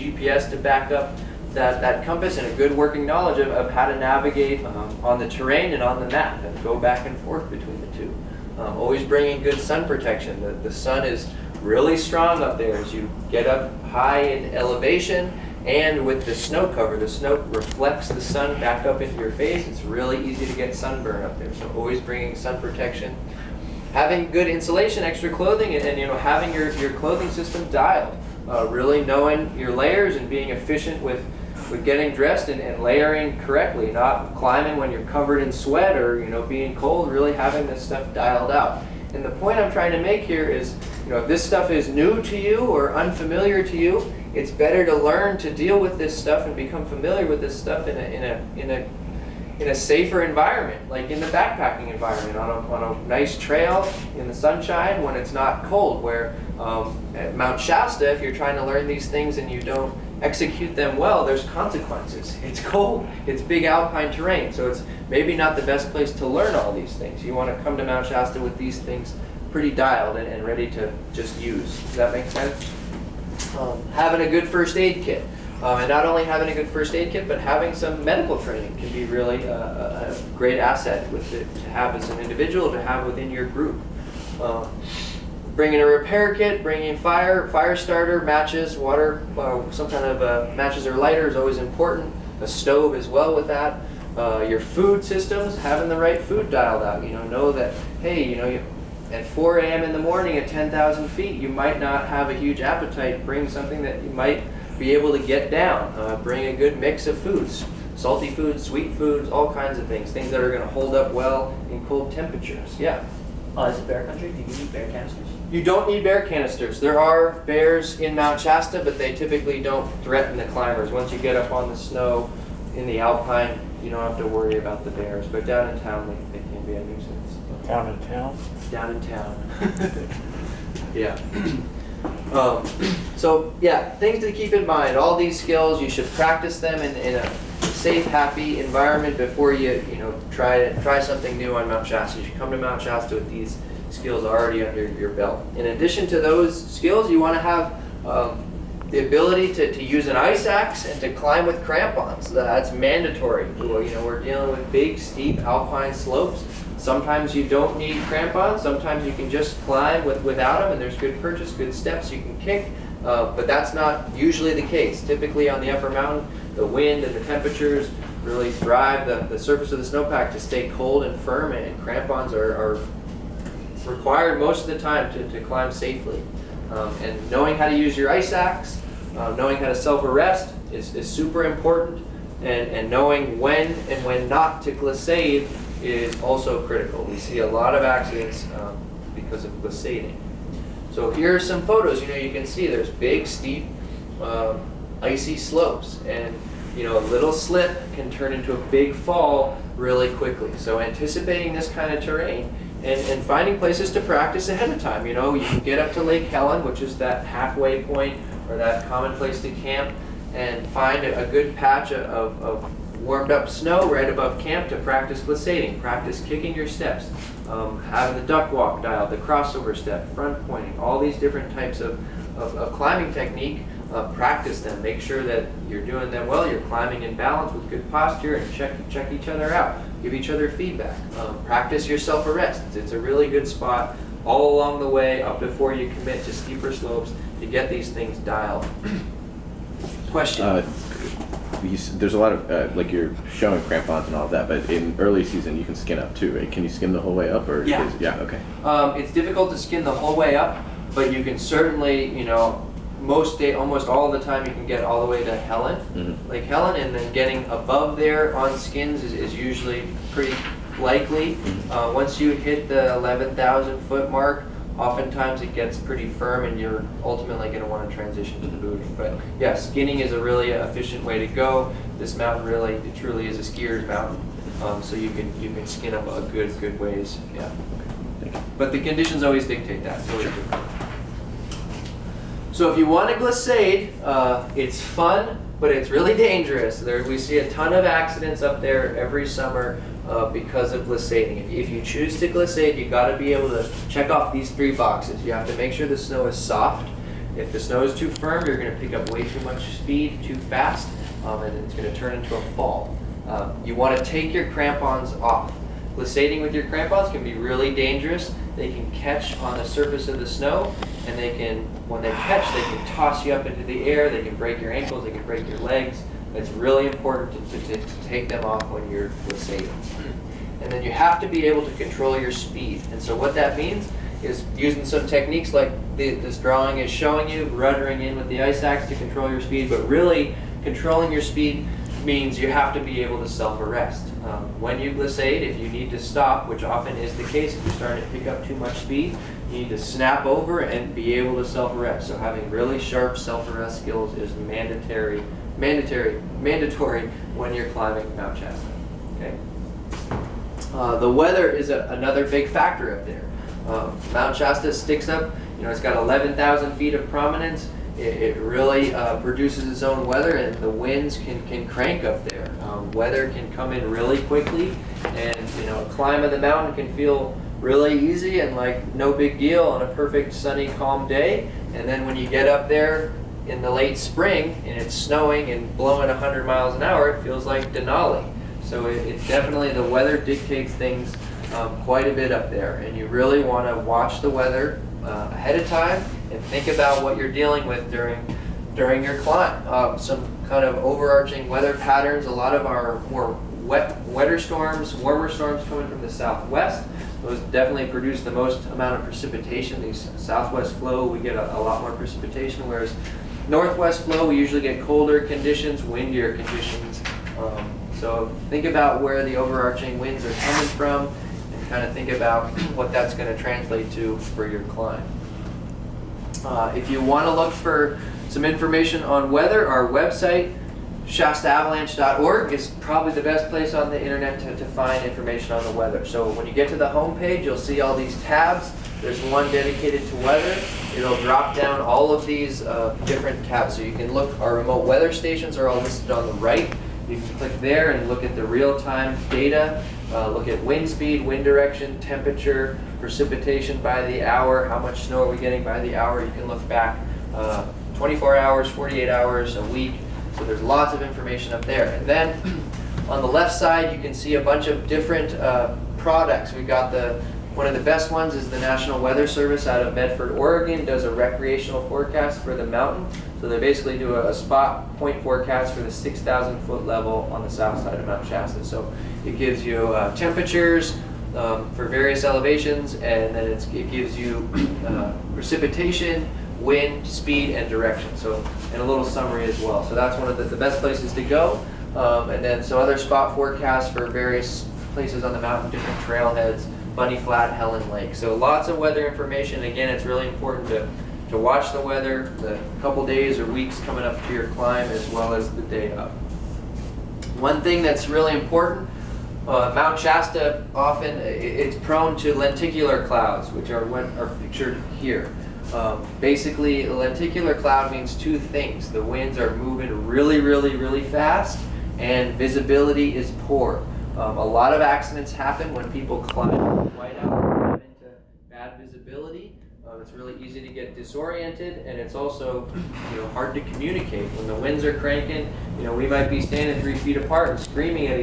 GPS to back up that compass, and a good working knowledge of how to navigate on the terrain and on the map and go back and forth between the two. Always bringing good sun protection. The sun is really strong up there as you get up high in elevation, and with the snow cover, the snow reflects the sun back up into your face. It's really easy to get sunburn up there, so always bringing sun protection. Having good insulation, extra clothing, and having your clothing system dialed. Really knowing your layers and being efficient with getting dressed and layering correctly, not climbing when you're covered in sweat or being cold. Really having this stuff dialed out. And the point I'm trying to make here is, if this stuff is new to you or unfamiliar to you, it's better to learn to deal with this stuff and become familiar with this stuff in a safer environment, like in the backpacking environment, on a nice trail in the sunshine when it's not cold. Where at Mount Shasta, if you're trying to learn these things and you don't execute them well, there's consequences. It's cold, it's big alpine terrain, so it's maybe not the best place to learn all these things. You want to come to Mount Shasta with these things pretty dialed and ready to just use. Does that make sense? Having a good first aid kit. And not only having a good first aid kit, but having some medical training can be really a great asset to have as an individual, to have within your group. Bringing a repair kit, bringing fire starter, matches, water, some kind of matches or lighter is always important. A stove as well with that. Your food systems, having the right food dialed out. Know that, hey, at 4 a.m. in the morning at 10,000 feet, you might not have a huge appetite. Bring something that you might be able to get down. Bring a good mix of foods. Salty foods, sweet foods, all kinds of things. Things that are going to hold up well in cold temperatures. Yeah. Is it bear country? Do you need bear canisters? You don't need bear canisters. There are bears in Mount Shasta, but they typically don't threaten the climbers. Once you get up on the snow in the alpine, you don't have to worry about the bears. But down in town, they can be a nuisance. Down in town? Down in town. Yeah. So yeah, things to keep in mind. All these skills, you should practice them in a safe, happy environment before you try something new on Mount Shasta. You should come to Mount Shasta with these skills already under your belt. In addition to those skills, you want to have the ability to use an ice axe and to climb with crampons. That's mandatory. We're dealing with big, steep alpine slopes. Sometimes you don't need crampons. Sometimes you can just climb without them, and there's good purchase, good steps you can kick. But that's not usually the case. Typically on the upper mountain, the wind and the temperatures really drive the surface of the snowpack to stay cold and firm, and crampons are required most of the time to climb safely. And knowing how to use your ice axe, knowing how to self-arrest is super important, and knowing when and when not to glissade is also critical. We see a lot of accidents because of glissading. So here are some photos. You can see there's big, steep, icy slopes, and a little slip can turn into a big fall really quickly. So anticipating this kind of terrain and finding places to practice ahead of time. You can get up to Lake Helen, which is that halfway point or that common place to camp, and find a good patch of warmed up snow right above camp to practice glissading, practice kicking your steps, having the duck walk dialed, the crossover step, front pointing, all these different types of climbing technique. Practice them. Make sure that you're doing them well. You're climbing in balance with good posture, and check each other out. Give each other feedback. Practice your self-arrest. It's a really good spot all along the way up before you commit to steeper slopes to get these things dialed. Question? There's a lot of, like you're showing crampons and all of that, but in early season you can skin up too, right? Can you skin the whole way up? Or Yeah. Yeah, okay. It's difficult to skin the whole way up, but you can certainly, almost all the time you can get all the way to Helen, Lake Helen, and then getting above there on skins is usually pretty likely. Once you hit the 11,000 foot mark, oftentimes it gets pretty firm, and you're ultimately going to want to transition to the booting. But yeah, skinning is a really efficient way to go. This mountain it truly is a skier's mountain, so you can skin up a good ways. Yeah, but the conditions always dictate that. So if you want to glissade, it's fun, but it's really dangerous. We see a ton of accidents up there every summer because of glissading. If you choose to glissade, you got to be able to check off these 3 boxes. You have to make sure the snow is soft. If the snow is too firm, you're going to pick up way too much speed too fast, and it's going to turn into a fall. You want to take your crampons off. Glissading with your crampons can be really dangerous. They can catch on the surface of the snow, and when they catch, they can toss you up into the air. They can break your ankles, they can break your legs. It's really important to take them off when you're glissading. And then you have to be able to control your speed. And so what that means is using some techniques like this drawing is showing you, ruddering in with the ice axe to control your speed, but really controlling your speed means you have to be able to self-arrest. When you glissade, if you need to stop, which often is the case if you're starting to pick up too much speed, you need to snap over and be able to self-arrest. So having really sharp self-arrest skills is mandatory when you're climbing Mount Shasta. Okay. The weather is another big factor up there. Mount Shasta sticks up, it's got 11,000 feet of prominence. It really produces its own weather, and the winds can crank up there. Weather can come in really quickly, and a climb of the mountain can feel really easy and like no big deal on a perfect sunny, calm day. And then when you get up there in the late spring and it's snowing and blowing 100 miles an hour, it feels like Denali. So it's definitely, the weather dictates things quite a bit up there, and you really want to watch the weather ahead of time and think about what you're dealing with during your climb. Some kind of overarching weather patterns. A lot of our more wetter storms, warmer storms coming from the southwest. Those definitely produce the most amount of precipitation. These southwest flow, we get a lot more precipitation, whereas northwest flow, we usually get colder conditions, windier conditions. So think about where the overarching winds are coming from, and kind of think about what that's going to translate to for your climb. If you want to look for some information on weather, our website, ShastaAvalanche.org, is probably the best place on the internet to find information on the weather. So when you get to the home page, you'll see all these tabs. There's one dedicated to weather. It'll drop down all of these different tabs. So you can look, our remote weather stations are all listed on the right. You can click there and look at the real-time data, look at wind speed, wind direction, temperature, precipitation by the hour, how much snow are we getting by the hour. You can look back 24 hours, 48 hours, a week. So there's lots of information up there. And then on the left side, you can see a bunch of different products. We've got one of the best ones is the National Weather Service out of Medford, Oregon, does a recreational forecast for the mountain. So they basically do a spot point forecast for the 6,000 foot level on the south side of Mount Shasta. So it gives you temperatures for various elevations, and then it gives you precipitation, wind, speed, and direction. So, and a little summary as well. So that's one of the best places to go. And then some other spot forecasts for various places on the mountain, different trailheads, Bunny Flat, Helen Lake. So lots of weather information. Again, it's really important to watch the weather, the couple days or weeks coming up to your climb, as well as the day up. One thing that's really important, Mount Shasta often, it's prone to lenticular clouds, which are pictured here. Basically, a lenticular cloud means two things. The winds are moving really, really, really fast, and visibility is poor. A lot of accidents happen when people climb whiteout and into bad visibility. It's really easy to get disoriented, and it's also hard to communicate. When the winds are cranking, we might be standing 3 feet apart and screaming at each